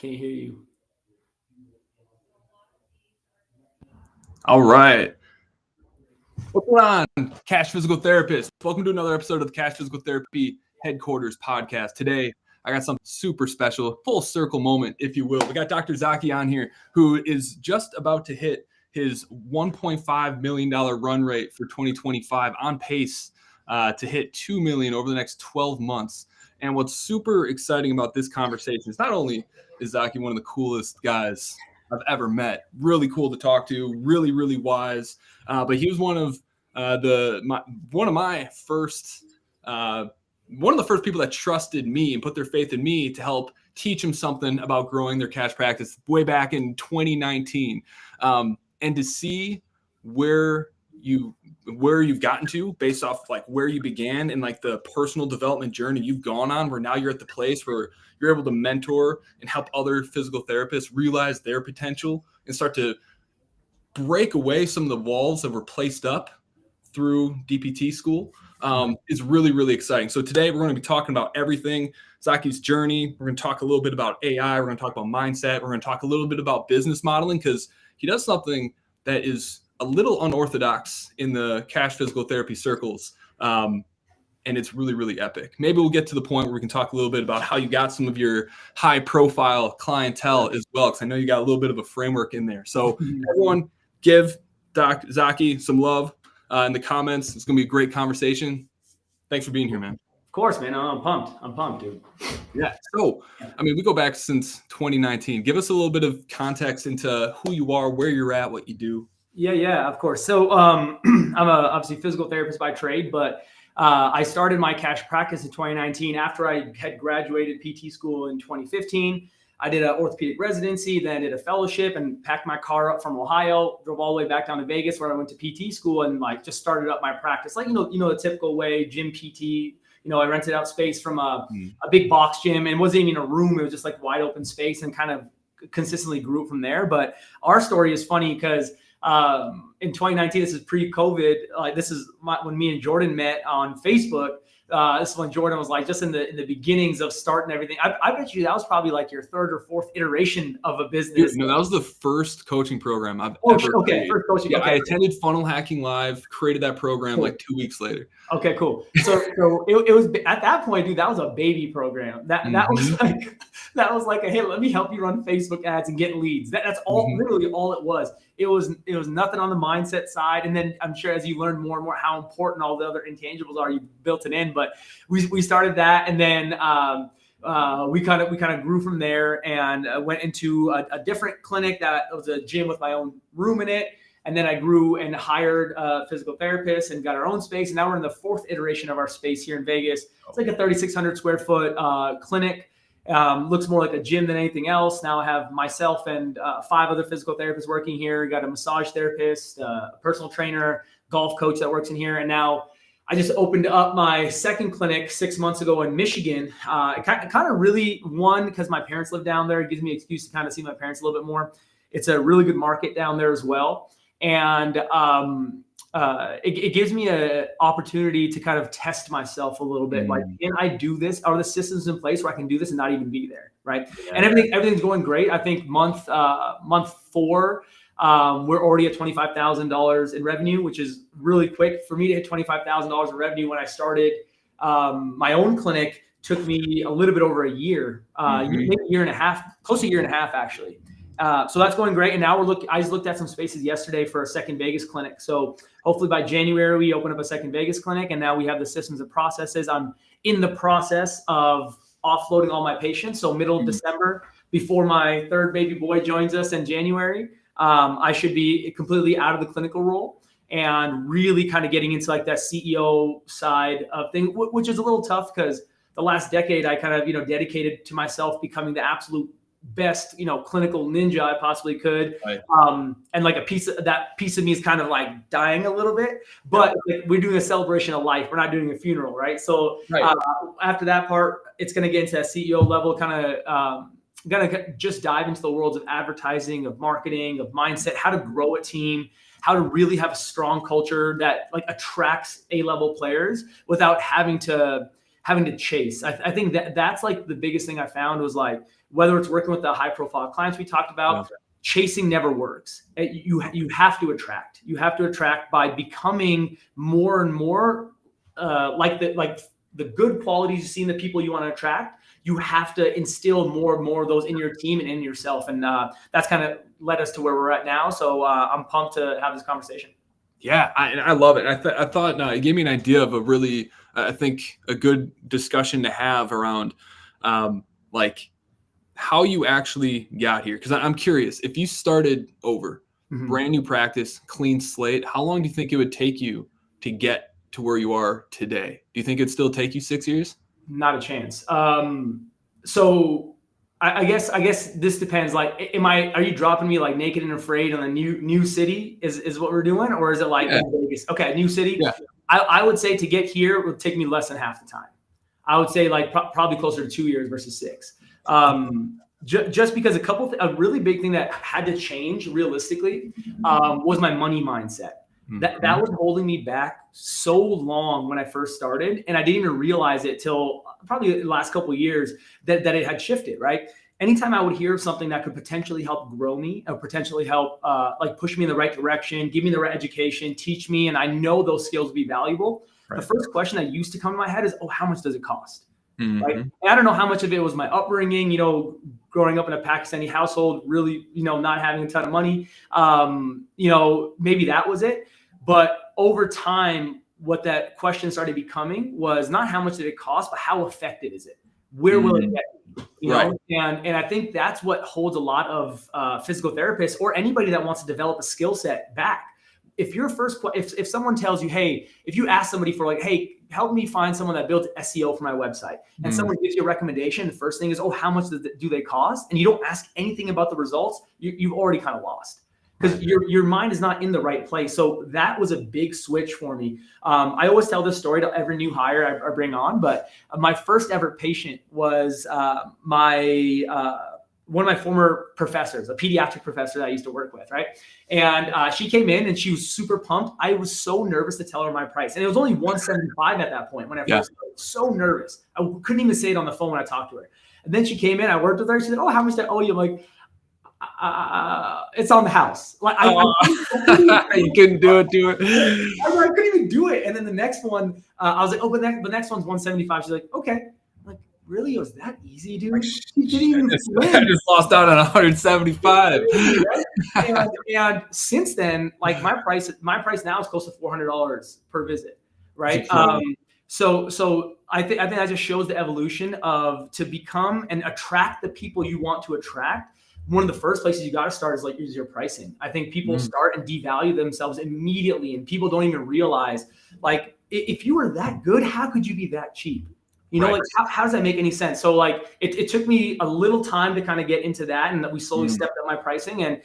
Can't hear you. All right. What's going on, Cash Physical Therapist? Welcome to another episode of the Cash Physical Therapy Headquarters podcast. Today, I got something super special, full circle moment, if you will. We got Dr. Zaki on here, who is just about to hit his $1.5 million run rate for 2025, on pace to hit $2 million over the next 12 months. And what's super exciting about this conversation is not only is Zaki one of the coolest guys I've ever met, really cool to talk to, really, really wise. But he was one of the first people that trusted me and put their faith in me to help teach him something about growing their cash practice way back in 2019. And to see where you've gotten to based off like where you began and like the personal development journey you've gone on, where now you're at the place where you're able to mentor and help other physical therapists realize their potential and start to break away some of the walls that were placed up through DPT school is really, really exciting. So today we're going to be talking about everything, Zaki's journey. We're going to talk a little bit about AI. We're going to talk about mindset. We're going to talk a little bit about business modeling, because he does something that is a little unorthodox in the cash physical therapy circles. And it's really, really epic. Maybe we'll get to the point where we can talk a little bit about how you got some of your high profile clientele as well, because I know you got a little bit of a framework in there. So everyone give Doc Zaki some love in the comments. It's going to be a great conversation. Thanks for being here, man. Of course, man. I'm pumped, dude. Yeah. So, I mean, we go back since 2019. Give us a little bit of context into who you are, where you're at, what you do. Yeah, of course. So I'm obviously physical therapist by trade, but I started my cash practice in 2019 after I had graduated PT school in 2015. I did an orthopedic residency, then I did a fellowship and packed my car up from Ohio, drove all the way back down to Vegas where I went to PT school and like just started up my practice. Like, you know, the typical way, gym PT, I rented out space from a big box gym, and it wasn't even a room. It was just like wide open space, and kind of consistently grew from there. But our story is funny because in 2019, this is pre-COVID. Like this is when me and Jordan met on Facebook. This is when Jordan was like just in the beginnings of starting everything. I bet you that was probably like your third or fourth iteration of a business. Dude, no, that was the first coaching program I've ever created. First coaching. Yeah, okay. I attended Funnel Hacking Live, created that program like 2 weeks later. Okay, cool. So it was at that point, dude, that was a baby program. That was like a, hey, let me help you run Facebook ads and get leads. That's all literally all it was. It was nothing on the mindset side. And then I'm sure as you learn more and more how important all the other intangibles are, you built it in. But we started that, and then we kind of grew from there, and went into a different clinic that was a gym with my own room in it. And then I grew and hired physical therapists and got our own space. And now we're in the fourth iteration of our space here in Vegas. It's like a 3,600 square foot clinic. Looks more like a gym than anything else. Now I have myself and 5 other physical therapists working here. Got a massage therapist, a personal trainer, golf coach that works in here. And now I just opened up my second clinic 6 months ago in Michigan. It kind of really, one, because my parents live down there. It gives me an excuse to kind of see my parents a little bit more. It's a really good market down there as well. And it gives me an opportunity to kind of test myself a little bit. Like, can I do this? Are the systems in place where I can do this and not even be there, right? Yeah. And everything's going great. I think month 4, we're already at $25,000 in revenue, which is really quick. For me to hit $25,000 in revenue when I started my own clinic took me a little bit over a year, year and a half, close to a year and a half actually. So that's going great. And now I just looked at some spaces yesterday for a second Vegas clinic. So hopefully by January, we open up a second Vegas clinic, and now we have the systems and processes. I'm in the process of offloading all my patients. So middle of December, before my third baby boy joins us in January, I should be completely out of the clinical role and really kind of getting into like that CEO side of thing, which is a little tough because the last decade I kind of, dedicated to myself becoming the absolute best, clinical ninja I possibly could. Right. And like that piece of me is kind of like dying a little bit, but we're doing a celebration of life. We're not doing a funeral. Right. So after that part, it's going to get into that CEO level, kind of going to just dive into the worlds of advertising, of marketing, of mindset, how to grow a team, how to really have a strong culture that like attracts A-level players without having to having to chase. I think that's like the biggest thing I found was like, whether it's working with the high profile clients we talked about, chasing never works. You have to attract. You have to attract by becoming more and more like the good qualities you see in the people you want to attract. You have to instill more and more of those in your team and in yourself. And that's kind of led us to where we're at now. So I'm pumped to have this conversation. Yeah, I love it. I thought it gave me an idea of a really, I think, a good discussion to have around like how you actually got here. Because I'm curious, if you started over, brand new practice, clean slate, how long do you think it would take you to get to where you are today? Do you think it'd still take you 6 years? Not a chance. So I guess this depends. Like, are you dropping me like Naked and Afraid on a new city is what we're doing? Or is it like in Vegas? Okay, new city. Yeah. I would say to get here, it would take me less than half the time. I would say like probably closer to 2 years versus 6. Just because a really big thing that had to change realistically was my money mindset. That was holding me back so long when I first started, and I didn't even realize it till probably the last couple of years that it had shifted. Right. Anytime I would hear of something that could potentially help grow me, or potentially help like push me in the right direction, give me the right education, teach me, and I know those skills would be valuable. Right. The first question that used to come to my head is, "Oh, how much does it cost?" Right. And I don't know how much of it was my upbringing, growing up in a Pakistani household, really, not having a ton of money. Maybe that was it. But over time, what that question started becoming was not how much did it cost, but how effective is it? Where will it get you? Right. And I think that's what holds a lot of physical therapists or anybody that wants to develop a skill set back. If your if someone tells you, hey, if you ask somebody for like, hey, help me find someone that builds SEO for my website, and someone gives you a recommendation, the first thing is, oh, how much do they cost? And you don't ask anything about the results, you've already kind of lost. Because your mind is not in the right place. So that was a big switch for me. I always tell this story to every new hire I bring on, but my first ever patient was one of my former professors, a pediatric professor that I used to work with, right? And she came in and she was super pumped. I was so nervous to tell her my price. And it was only $175 at that point when I first started. So nervous. I couldn't even say it on the phone when I talked to her. And then she came in, I worked with her. She said, oh, how much do I owe you? I'm like, it's on the house. Like you couldn't do it. I couldn't even do it. And then the next one, I was like, oh, but the next one's 175. She's like, okay. I'm like, really? It was that easy, dude? I just lost out on 175. and since then, like my price now is close to $400 per visit, right? So I think that just shows the evolution of to become and attract the people you want to attract. One of the first places you got to start is your pricing. I think people start and devalue themselves immediately, and people don't even realize, like, if you were that good, how could you be that cheap? Like how does that make any sense? So like it took me a little time to kind of get into that, and that we slowly stepped up my pricing, and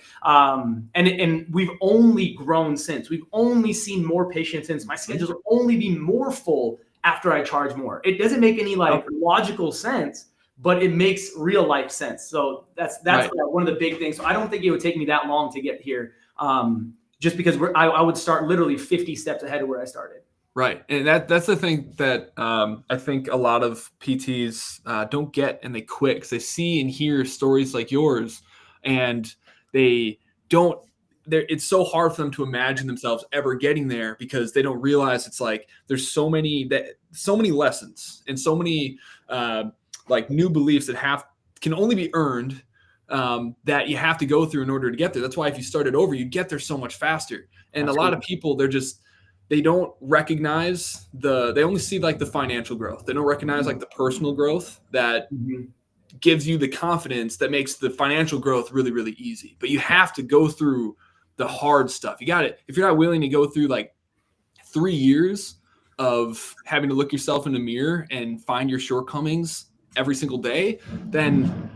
we've only grown since. We've only seen more patients since. My schedules will only be more full after I charge more. It doesn't make any logical sense, but it makes real life sense. So that's one of the big things. So I don't think it would take me that long to get here, just because I would start literally 50 steps ahead of where I started. Right. And that's the thing that I think a lot of PTs don't get, and they quit because they see and hear stories like yours, and it's so hard for them to imagine themselves ever getting there, because they don't realize it's like there's so many lessons and so many like new beliefs that can only be earned, that you have to go through in order to get there. That's why if you started over, you get there so much faster. And a lot of people, they don't recognize they only see like the financial growth. They don't recognize like the personal growth that gives you the confidence that makes the financial growth really, really easy. But you have to go through the hard stuff. You got it. If you're not willing to go through like 3 years of having to look yourself in the mirror and find your shortcomings every single day, then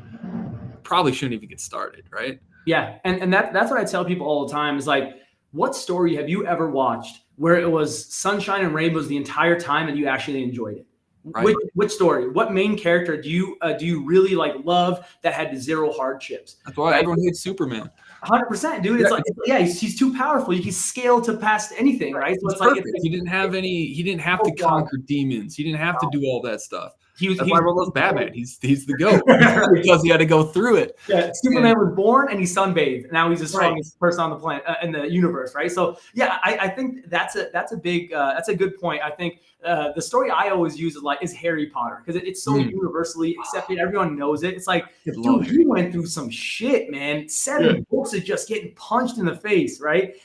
probably shouldn't even get started, right? Yeah, and that's what I tell people all the time is like, what story have you ever watched where it was sunshine and rainbows the entire time and you actually enjoyed it? Right. Which story? What main character do you really like love that had zero hardships? That's why everyone hates Superman. 100%, dude. It's like, yeah, he's too powerful. He's scaled to past anything, right? So It's perfect. He didn't have to conquer demons. He didn't have to do all that stuff. That's why everyone loves Batman. He's the GOAT because he had to go through it. Yeah, Superman was born and he sunbathed. Now he's the strongest person on the planet in the universe, right? So yeah, I think that's a good point. I think the story I always use is Harry Potter because it's so universally accepted. Everyone knows it. It's like, dude, he went through some shit, man. 7 books of just getting punched in the face, right?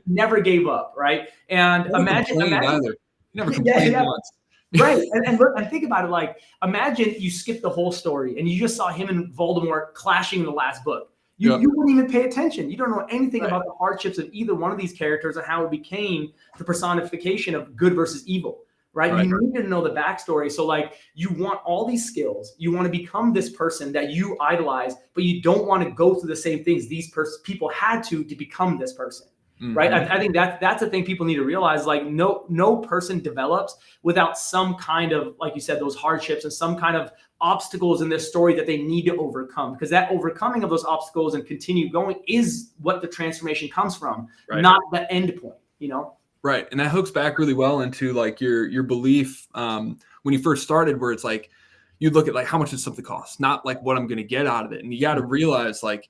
Never gave up, right? And imagine either. Never complained once. Right. And think about it. Like, imagine you skip the whole story and you just saw him and Voldemort clashing in the last book. You wouldn't even pay attention. You don't know anything about the hardships of either one of these characters or how it became the personification of good versus evil. Right. You need to know the backstory. So like, you want all these skills. You want to become this person that you idolize, but you don't want to go through the same things these people had to become this person. Right. I think that's the thing people need to realize. Like, no person develops without some kind of, like you said, those hardships and some kind of obstacles in their story that they need to overcome, because that overcoming of those obstacles and continue going is what the transformation comes from, not the end point, you know? Right. And that hooks back really well into like your belief when you first started, where it's like, you look at like, how much does something cost? Not like what I'm going to get out of it. And you got to realize like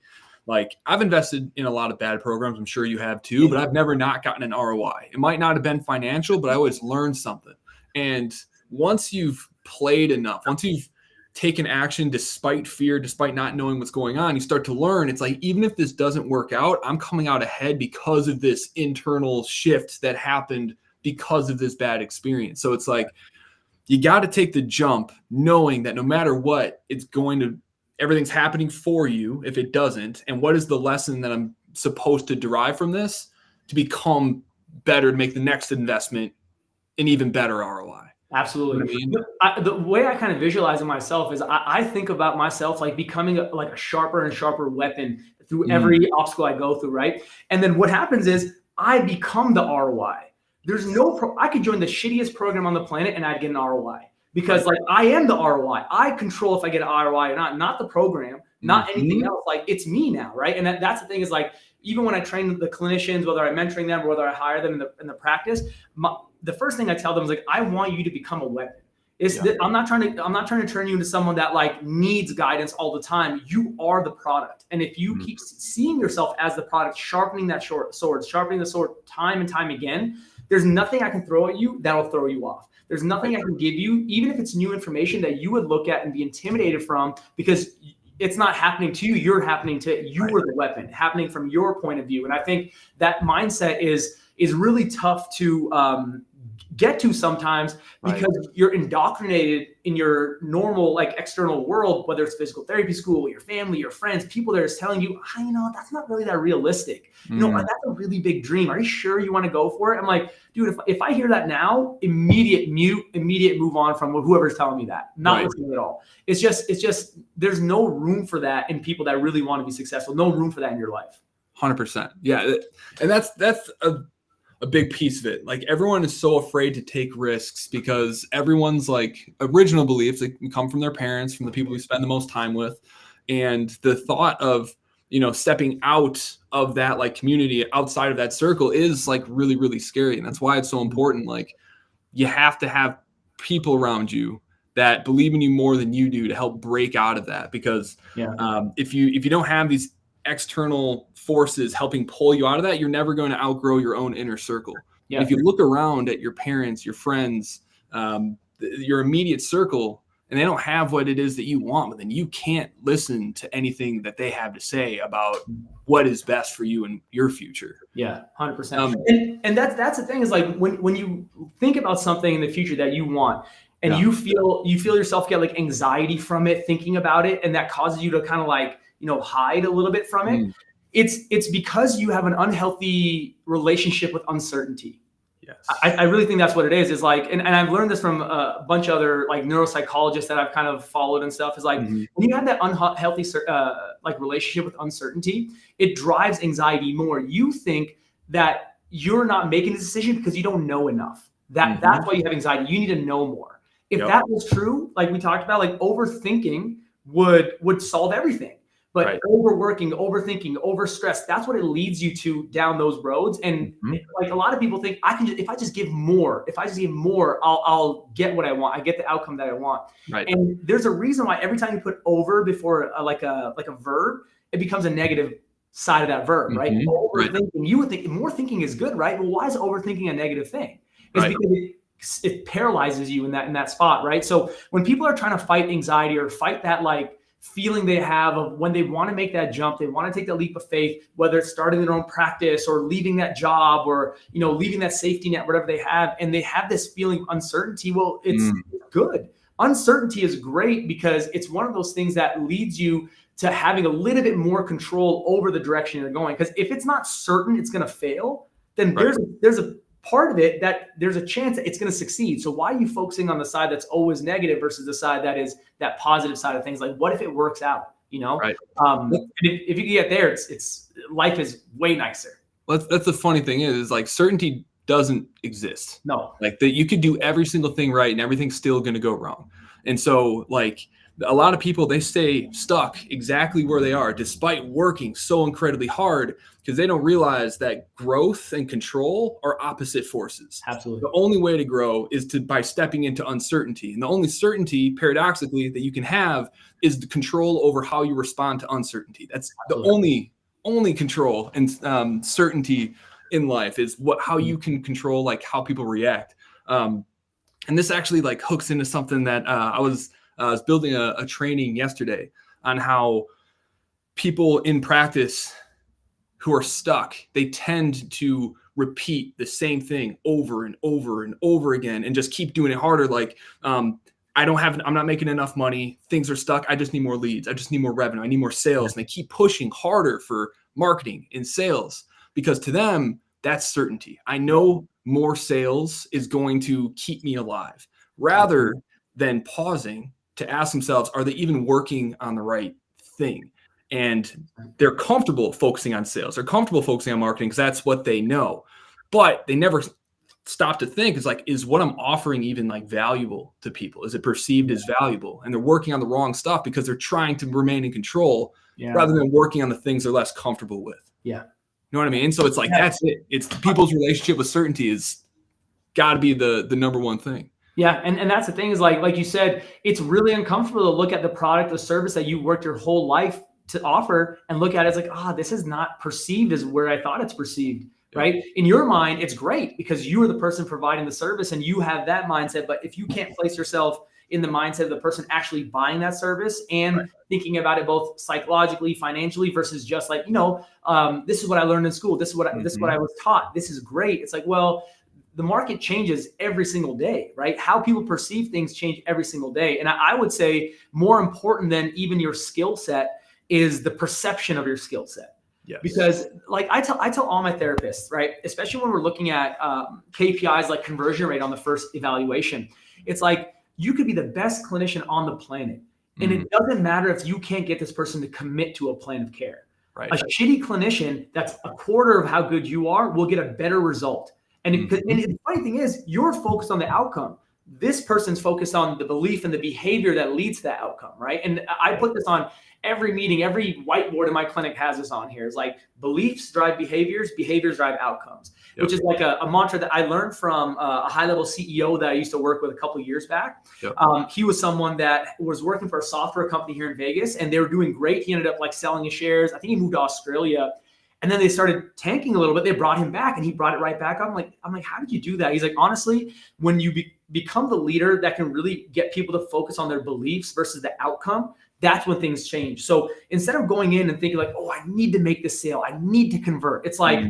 I've invested in a lot of bad programs. I'm sure you have too, but I've never not gotten an ROI. It might not have been financial, but I always learned something. And once you've played enough, once you've taken action despite fear, despite not knowing what's going on, you start to learn. It's like, even if this doesn't work out, I'm coming out ahead because of this internal shift that happened because of this bad experience. So it's like, you got to take the jump knowing that no matter what, everything's happening for you if it doesn't. And what is the lesson that I'm supposed to derive from this to become better, to make the next investment an even better ROI? Absolutely. You know what I mean? The way I kind of visualize it myself is I think about myself like becoming a sharper and sharper weapon through every obstacle I go through, right? And then what happens is I become the ROI. There's I could join the shittiest program on the planet and I'd get an ROI. Because like, I am the ROI. I control if I get an ROI or not the program, not anything else. Like, it's me now, right? And that's the thing is like, even when I train the clinicians, whether I'm mentoring them or whether I hire them in the practice, the first thing I tell them is like, I want you to become a weapon. I'm not trying to turn you into someone that like needs guidance all the time. You are the product. And if you keep seeing yourself as the product, sharpening that sharpening the sword time and time again, there's nothing I can throw at you that'll throw you off. There's nothing I can give you, even if it's new information, that you would look at and be intimidated from, because it's not happening to you. You're happening to you. Were the weapon happening from your point of view. And I think that mindset is really tough to get to sometimes, because you're indoctrinated in your normal like external world, whether it's physical therapy school, your family, your friends, people that are telling you, that's not really that realistic. That's a really big dream. Are you sure you want to go for it? I'm like, dude, if I hear that now, immediate move on from whoever's telling me that. Not listening at all. It's just there's no room for that in people that really want to be successful. No room for that in your life. 100%. Yeah. And that's a big piece of it. Like, everyone is so afraid to take risks because everyone's like original beliefs that come from their parents, from the people we spend the most time with. And the thought of, stepping out of that like community, outside of that circle, is like really, really scary. And that's why it's so important. Like, you have to have people around you that believe in you more than you do to help break out of that. Because if you don't have these external forces helping pull you out of that, you're never going to outgrow your own inner circle. If you look around at your parents, your friends, your immediate circle, and they don't have what it is that you want, then you can't listen to anything that they have to say about what is best for you and your future. Yeah, 100%. And that's the thing is like, when you think about something in the future that you want, and you feel yourself get like anxiety from it, thinking about it, and that causes you to kind of like, hide a little bit from it. It's because you have an unhealthy relationship with uncertainty. Yes. I really think that's what it is. Is like, and I've learned this from a bunch of other like neuropsychologists that I've kind of followed and stuff, is like, when you have that unhealthy like relationship with uncertainty, it drives anxiety more. You think that you're not making a decision because you don't know enough. That's why you have anxiety. You need to know more. If that was true, like we talked about, like overthinking would solve everything. But overworking, overthinking, overstress, that's what it leads you to down those roads. And like a lot of people think if I just give more, I'll get what I want. I get the outcome that I want. Right. And there's a reason why every time you put over before like a verb, it becomes a negative side of that verb, right? Overthinking, you would think more thinking is good, right? Well, why is overthinking a negative thing? It's because it paralyzes you in that spot, right? So when people are trying to fight anxiety or fight that like feeling they have of when they want to make that jump, they want to take that leap of faith, whether it's starting their own practice or leaving that job or, you know, leaving that safety net, whatever they have, and they have this feeling of uncertainty. Well, it's good. Uncertainty is great because it's one of those things that leads you to having a little bit more control over the direction you're going. Because if it's not certain it's going to fail, then there's a part of it that there's a chance that it's going to succeed. So why are you focusing on the side that's always negative versus the side that is that positive side of things? Like, what if it works out? You know, if you get there, it's life is way nicer. Well, that's the funny thing is like certainty doesn't exist. No, like that you could do every single thing right and everything's still going to go wrong. And so like a lot of people, they stay stuck exactly where they are despite working so incredibly hard because they don't realize that growth and control are opposite forces. Absolutely. The only way to grow is by stepping into uncertainty. And the only certainty, paradoxically, that you can have is the control over how you respond to uncertainty. That's the only control and certainty in life is how you can control like how people react. And this actually like hooks into something that I was building a training yesterday on how people in practice who are stuck, they tend to repeat the same thing over and over and over again and just keep doing it harder. Like, I'm not making enough money. Things are stuck. I just need more leads. I just need more revenue. I need more sales. And they keep pushing harder for marketing and sales because to them, that's certainty. I know more sales is going to keep me alive rather than pausing to ask themselves, are they even working on the right thing? And they're comfortable focusing on sales. They're comfortable focusing on marketing because that's what they know. But they never stop to think, is what I'm offering even like valuable to people? Is it perceived as valuable? And they're working on the wrong stuff because they're trying to remain in control rather than working on the things they're less comfortable with. Yeah. You know what I mean? So it's like, that's it. It's people's relationship with certainty is got to be the number one thing. Yeah. And that's the thing is like you said, it's really uncomfortable to look at the product or service that you worked your whole life to offer and look at it as like, this is not perceived as where I thought it's perceived, right? In your mind, it's great because you are the person providing the service and you have that mindset. But if you can't place yourself in the mindset of the person actually buying that service and thinking about it both psychologically, financially versus just like, this is what I learned in school. This is what I was taught. This is great. It's like, well, the market changes every single day, right? How people perceive things change every single day. And I would say more important than even your skill set is the perception of your skill set. Yes. Because like I tell all my therapists, right? Especially when we're looking at KPIs like conversion rate on the first evaluation, it's like you could be the best clinician on the planet. And it doesn't matter if you can't get this person to commit to a plan of care. Right. A shitty clinician that's a quarter of how good you are will get a better result. And the funny thing is you're focused on the outcome. This person's focused on the belief and the behavior that leads to that outcome, right? And I put this on every meeting, every whiteboard in my clinic has this on here. It's like beliefs drive behaviors, behaviors drive outcomes, which is like a mantra that I learned from a high-level CEO that I used to work with a couple of years back. He was someone that was working for a software company here in Vegas, and they were doing great. He ended up like selling his shares. I think he moved to Australia. And then they started tanking a little bit. They brought him back and he brought it right back up. I'm like, how did you do that? He's like, honestly, when you become the leader that can really get people to focus on their beliefs versus the outcome, that's when things change. So instead of going in and thinking like, I need to make this sale, I need to convert. It's like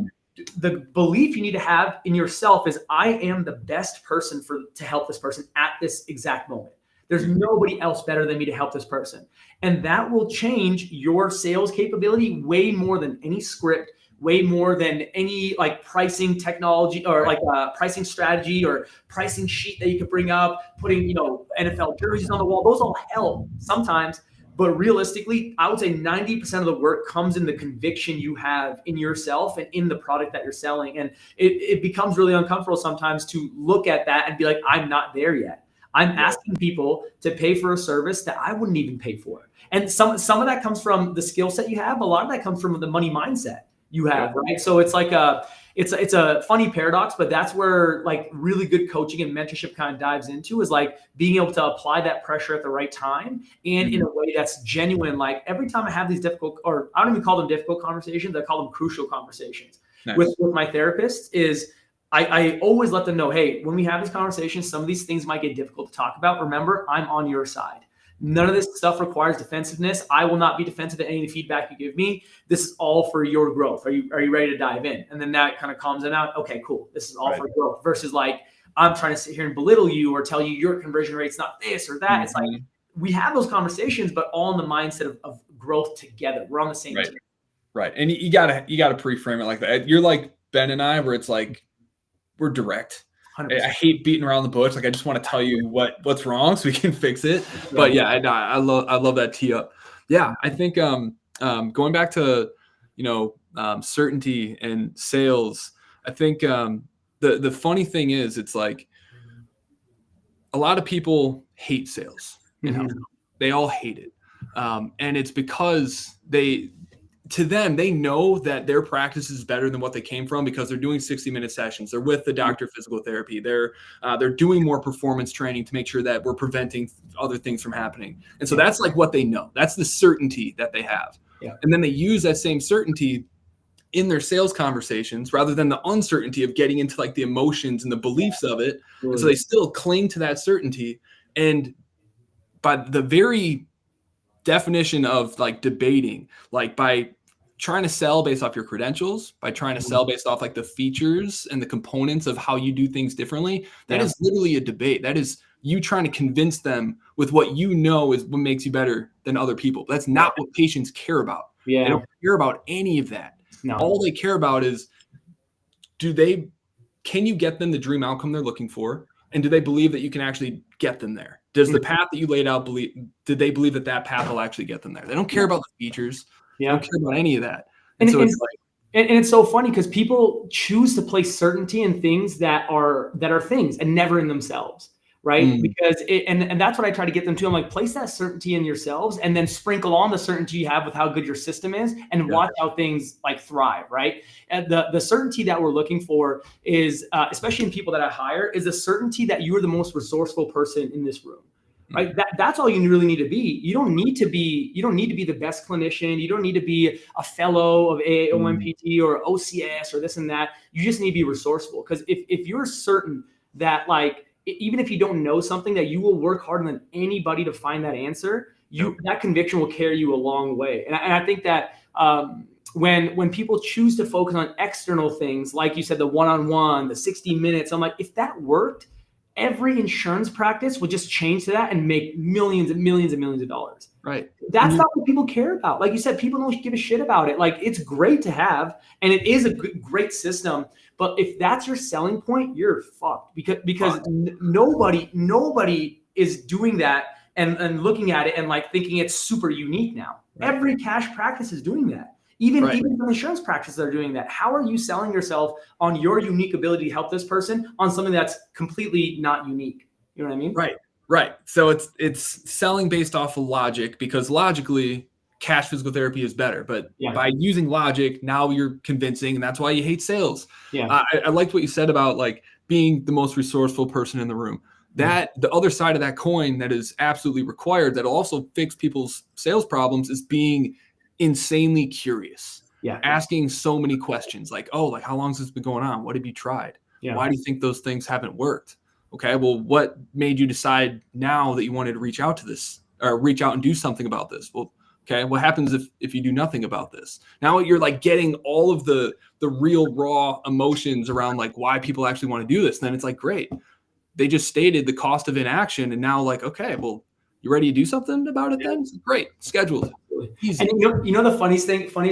the belief you need to have in yourself is I am the best person to help this person at this exact moment. There's nobody else better than me to help this person. And that will change your sales capability way more than any script, way more than any like pricing technology or like pricing strategy or pricing sheet that you could bring up, putting, NFL jerseys on the wall. Those all help sometimes. But realistically, I would say 90% of the work comes in the conviction you have in yourself and in the product that you're selling. And it becomes really uncomfortable sometimes to look at that and be like, I'm not there yet. I'm asking people to pay for a service that I wouldn't even pay for. And some of that comes from the skill set you have. A lot of that comes from the money mindset you have, right? So it's like it's a funny paradox, but that's where like really good coaching and mentorship kind of dives into, is like being able to apply that pressure at the right time and in a way that's genuine. Like every time I have these difficult, or I don't even call them difficult conversations, I call them crucial conversations with my therapist, is I always let them know, hey, when we have these conversations, some of these things might get difficult to talk about. Remember, I'm on your side. None of this stuff requires defensiveness. I will not be defensive at any feedback you give me. This is all for your growth. Are you ready to dive in? And then that kind of calms them out. Okay, cool. This is all for growth, versus like, I'm trying to sit here and belittle you or tell you your conversion rate's not this or that. It's like, we have those conversations, but all in the mindset of growth together. We're on the same team. Right. And you gotta pre-frame it like that. You're like Ben and I, where it's like, we're direct. 100%. I hate beating around the bush. Like, I just want to tell you what's wrong so we can fix it. But yeah, I love that tee up. Yeah, I think going back to certainty and sales, I think the funny thing is, it's like a lot of people hate sales. They all hate it, and it's because they know that their practice is better than what they came from, because they're doing 60-minute sessions. They're with the doctor of physical therapy. They're doing more performance training to make sure that we're preventing other things from happening. And so that's like what they know. That's the certainty that they have. Yeah. And then they use that same certainty in their sales conversations, rather than the uncertainty of getting into like the emotions and the beliefs of it. And so they still cling to that certainty. And by the very definition of like debating, like by trying to sell based off your credentials, by trying to sell based off like the features and the components of how you do things differently, that is literally a debate. That is you trying to convince them with what you know is what makes you better than other people. That's not what patients care about. They don't care about any of that. No. All they care about is, can you get them the dream outcome they're looking for? And do they believe that you can actually get them there? Does the path that you laid out did they believe that path will actually get them there? They don't care about the features. They don't care about any of that. And so it's so funny because people choose to place certainty in things that are things and never in themselves, right? Because and that's what I try to get them to. I'm like, place that certainty in yourselves and then sprinkle on the certainty you have with how good your system is, and watch how things like thrive, right? And the certainty that we're looking for is, especially in people that I hire, is a certainty that you are the most resourceful person in this room. Right. That's all you really need to be. You don't need to be the best clinician. You don't need to be a fellow of AAOMPT or OCS or this and that. You just need to be resourceful. Because if you're certain that, like, even if you don't know something, that you will work harder than anybody to find that answer, that conviction will carry you a long way. And I think that when people choose to focus on external things, like you said, the one-on-one, the 60 minutes, I'm like, if that worked, every insurance practice would just change to that and make millions and millions and millions of dollars. Right. That's not what people care about. Like you said, people don't give a shit about it. Like, it's great to have, and it is a great system. But if that's your selling point, you're fucked, because nobody is doing that and looking at it and like thinking it's super unique now. Right. Every cash practice is doing that. Even the insurance practices are doing that. How are you selling yourself on your unique ability to help this person on something that's completely not unique? You know what I mean? Right. So it's selling based off of logic, because logically cash physical therapy is better. But by using logic, now you're convincing, and that's why you hate sales. Yeah. I liked what you said about like being the most resourceful person in the room. That the other side of that coin that is absolutely required, that'll also fix people's sales problems, is being insanely curious, asking so many questions, like, like, how long has this been going on? What have you tried? Why do you think those things haven't worked? Okay, well, what made you decide now that you wanted to reach out to this, or reach out and do something about this? Well, okay, what happens if you do nothing about this? Now you're like getting all of the real raw emotions around like why people actually want to do this. And then it's like, great, they just stated the cost of inaction, and now like, okay, well, you ready to do something about it then? Great, scheduled. Easy. And you know the funniest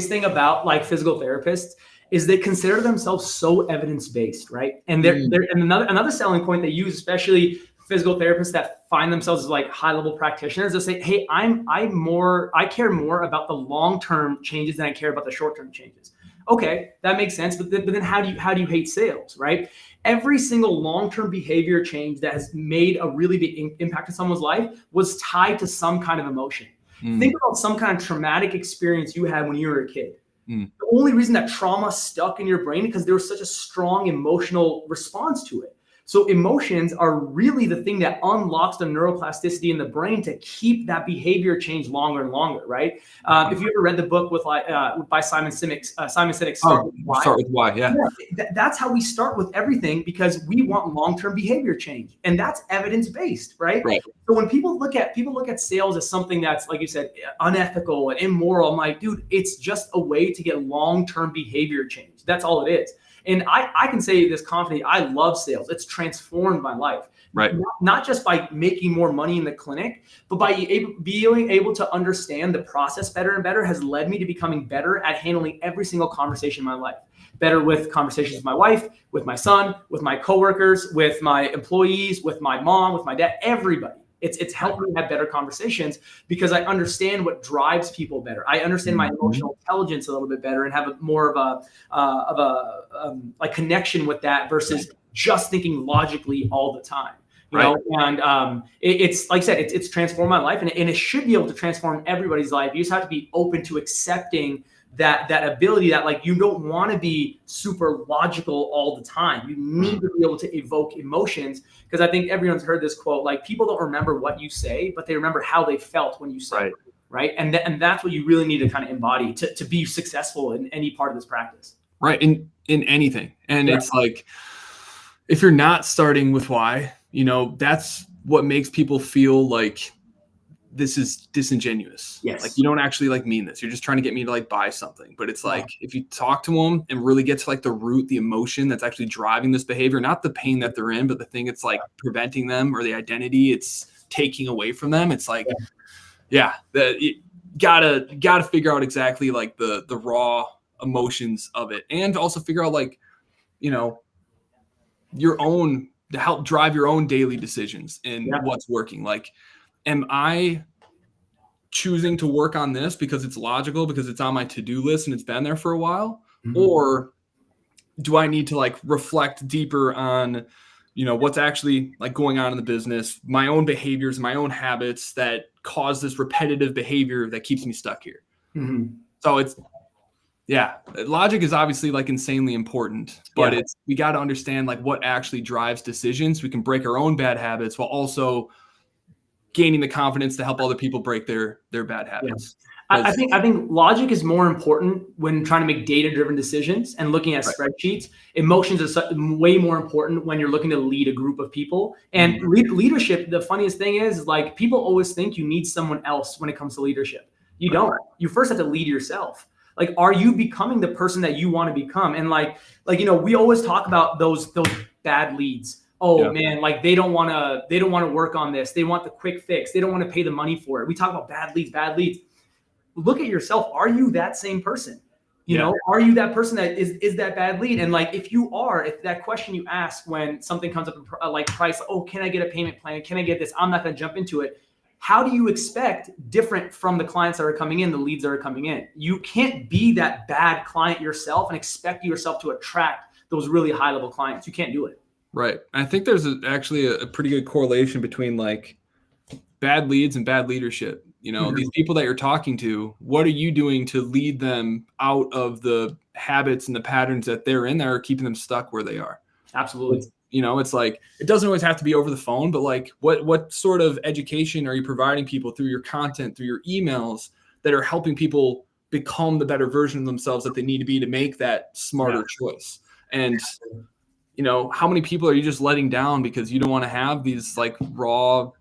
thing about like physical therapists is they consider themselves so evidence-based, right? And and another selling point they use, especially physical therapists that find themselves as like high-level practitioners, they say, hey, I care more about the long-term changes than I care about the short-term changes. Okay, that makes sense. But then how do you hate sales, right? Every single long-term behavior change that has made a really big impact on someone's life was tied to some kind of emotion. Think about some kind of traumatic experience you had when you were a kid. The only reason that trauma stuck in your brain because there was such a strong emotional response to it. So emotions are really the thing that unlocks the neuroplasticity in the brain to keep that behavior change longer and longer, right? If you ever read the book by Simon Sinek, Start with Why. Start with Why, yeah. That's how we start with everything because we want long-term behavior change, and that's evidence-based, right? So when people look at sales as something that's, like you said, unethical and immoral, I'm like, dude, it's just a way to get long-term behavior change. That's all it is. And I can say this confidently, I love sales. It's transformed my life. Right. Not just by making more money in the clinic, but by being able to understand the process better and better has led me to becoming better at handling every single conversation in my life. Better with conversations with my wife, with my son, with my coworkers, with my employees, with my mom, with my dad, everybody. It's helped me have better conversations because I understand what drives people better. I understand my emotional intelligence a little bit better and have more of a connection with that versus just thinking logically all the time. You know, and it's like I said, it's transformed my life, and it should be able to transform everybody's life. You just have to be open to accepting that ability that, like, you don't want to be super logical all the time. You need to be able to evoke emotions, because I think everyone's heard this quote, like, people don't remember what you say, but they remember how they felt when you said it, right? And that's what you really need to kind of embody to be successful in any part of this practice. Right, in anything. And it's like, if you're not starting with why, you know, that's what makes people feel like this is disingenuous. Like, you don't actually like mean this. You're just trying to get me to like buy something. But it's like, if you talk to them and really get to like the root, the emotion that's actually driving this behavior, not the pain that they're in, but the thing it's like preventing them, or the identity it's taking away from them. It's like, you gotta figure out exactly like the raw emotions of it, and also figure out, like, you know, your own, to help drive your own daily decisions and what's working. Like, am I choosing to work on this because it's logical, because it's on my to-do list and it's been there for a while? Or do I need to like reflect deeper on, you know, what's actually like going on in the business, my own behaviors, my own habits that cause this repetitive behavior that keeps me stuck here? So it's, logic is obviously like insanely important, but we got to understand like what actually drives decisions. We can break our own bad habits while also gaining the confidence to help other people break their bad habits. I think logic is more important when trying to make data-driven decisions and looking at spreadsheets. Emotions are way more important when you're looking to lead a group of people. And leadership, the funniest thing is like, people always think you need someone else when it comes to leadership. You don't. You first have to lead yourself. Like, are you becoming the person that you want to become? And like, you know, we always talk about those bad leads. Man, like they don't want to work on this. They want the quick fix. They don't want to pay the money for it. We talk about bad leads. Look at yourself. Are you that same person? You know, are you that person that is that bad lead? And like, if you are, if that question you ask when something comes up like price, can I get a payment plan? Can I get this? I'm not going to jump into it. How do you expect different from the clients that are coming in, the leads that are coming in? You can't be that bad client yourself and expect yourself to attract those really high level clients. You can't do it. Right. I think there's actually a pretty good correlation between like bad leads and bad leadership. You know, these people that you're talking to, what are you doing to lead them out of the habits and the patterns that they're in that are keeping them stuck where they are? Absolutely. You know, it's like, it doesn't always have to be over the phone, but like, what sort of education are you providing people through your content, through your emails, that are helping people become the better version of themselves that they need to be to make that smarter choice? And, you know, how many people are you just letting down because you don't want to have these like raw,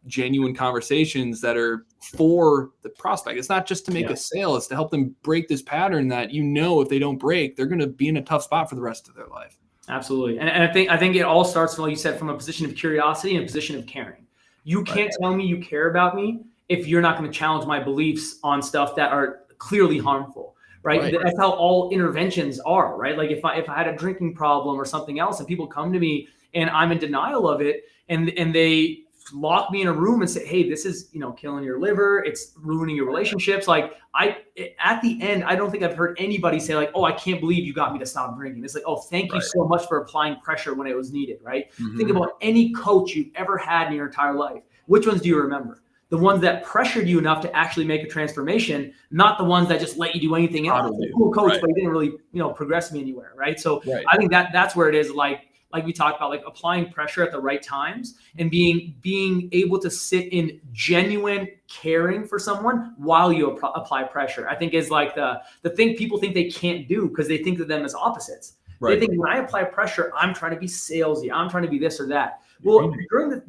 genuine conversations that are for the prospect? It's not just to make a sale, it's to help them break this pattern that, you know, if they don't break, they're going to be in a tough spot for the rest of their life. Absolutely. And I think it all starts, like you said, from a position of curiosity and a position of caring. You can't tell me you care about me if you're not going to challenge my beliefs on stuff that are clearly harmful, right? That's how all interventions are, right? Like if I had a drinking problem or something else and people come to me and I'm in denial of it and they lock me in a room and say, hey, this is, killing your liver. It's ruining your relationships. Like at the end, I don't think I've heard anybody say like, oh, I can't believe you got me to stop drinking. It's like, oh, thank you so much for applying pressure when it was needed, right? Think about any coach you've ever had in your entire life. Which ones do you remember? The ones that pressured you enough to actually make a transformation, not the ones that just let you do anything else. Cool coach, but he didn't really, progress me anywhere, right? So I think that's where it is, like we talked about, like applying pressure at the right times and being able to sit in genuine caring for someone while you apply pressure. I think is like the thing people think they can't do because they think of them as opposites. They think when I apply pressure, I'm trying to be salesy. I'm trying to be this or that. Well,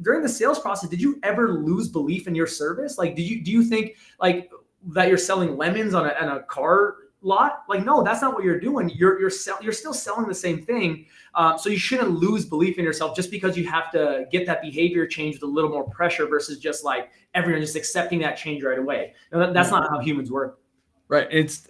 during the sales process, did you ever lose belief in your service? Like, do you think like that you're selling lemons on a car lot? Like, no, that's not what you're doing. You're still selling the same thing. So you shouldn't lose belief in yourself just because you have to get that behavior change with a little more pressure versus just like everyone just accepting that change right away. Now, that's not how humans work. Right. It's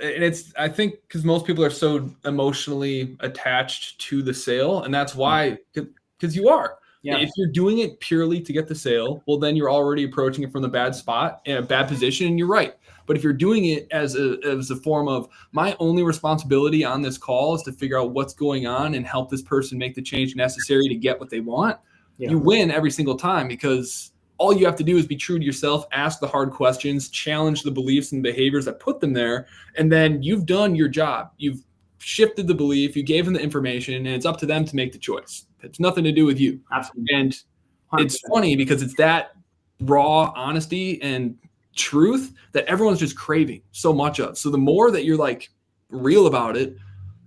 I think because most people are so emotionally attached to the sale, and that's why, because you are. Yeah. If you're doing it purely to get the sale, well, then you're already approaching it from the bad spot in a bad position, and you're right. But if you're doing it as a form of my only responsibility on this call is to figure out what's going on and help this person make the change necessary to get what they want, you win every single time because all you have to do is be true to yourself, ask the hard questions, challenge the beliefs and behaviors that put them there, and then you've done your job. You've shifted the belief, you gave them the information, and it's up to them to make the choice. It's nothing to do with you. Absolutely. And 100%. It's funny because it's that raw honesty and truth that everyone's just craving so much of. So the more that you're like real about it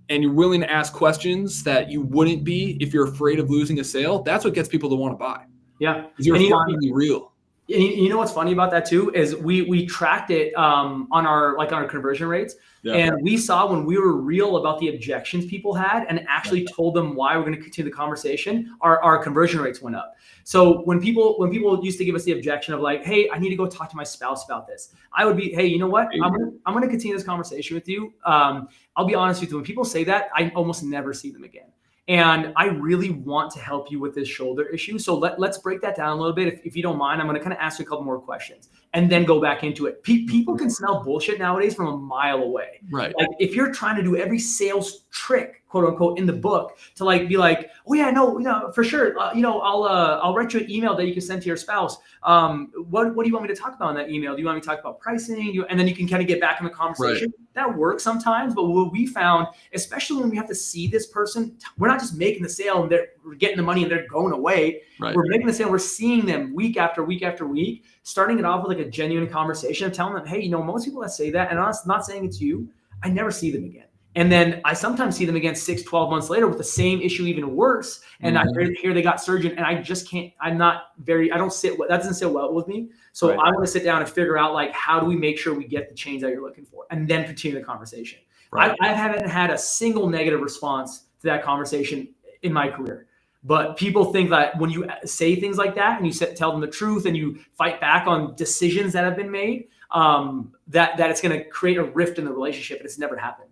and you're willing to ask questions that you wouldn't be if you're afraid of losing a sale, that's what gets people to want to buy. Yeah. Because you're finally real. And you know what's funny about that too is we tracked it on our conversion rates. Yeah. And we saw when we were real about the objections people had and actually told them why we're going to continue the conversation, our conversion rates went up. So when people used to give us the objection of like, hey, I need to go talk to my spouse about this, I would be, hey, you know what? I'm going to continue this conversation with you. I'll be honest with you. When people say that, I almost never see them again. And I really want to help you with this shoulder issue. So let's break that down a little bit. If you don't mind, I'm going to kind of ask you a couple more questions and then go back into it. People can smell bullshit nowadays from a mile away. Right. Like if you're trying to do every sales trick, quote unquote, in the book to like be like, oh yeah, no, for sure. I'll write you an email that you can send to your spouse. What do you want me to talk about in that email? Do you want me to talk about pricing? And then you can kind of get back in the conversation. Right. That works sometimes, but what we found, especially when we have to see this person, we're not just making the sale and we're getting the money and they're going away. Right. We're making the sale. We're seeing them week after week after week, starting it off with like a genuine conversation of telling them, hey, most people that say that, and I'm not saying it's you, I never see them again. And then I sometimes see them again 6-12 months later with the same issue, even worse. And I hear they got surgeon, and I just can't. I don't sit. That doesn't sit well with me. So I want to sit down and figure out like how do we make sure we get the change that you're looking for, and then continue the conversation. Right. I haven't had a single negative response to that conversation in my career. But people think that when you say things like that and you tell them the truth and you fight back on decisions that have been made, that it's going to create a rift in the relationship, and it's never happened.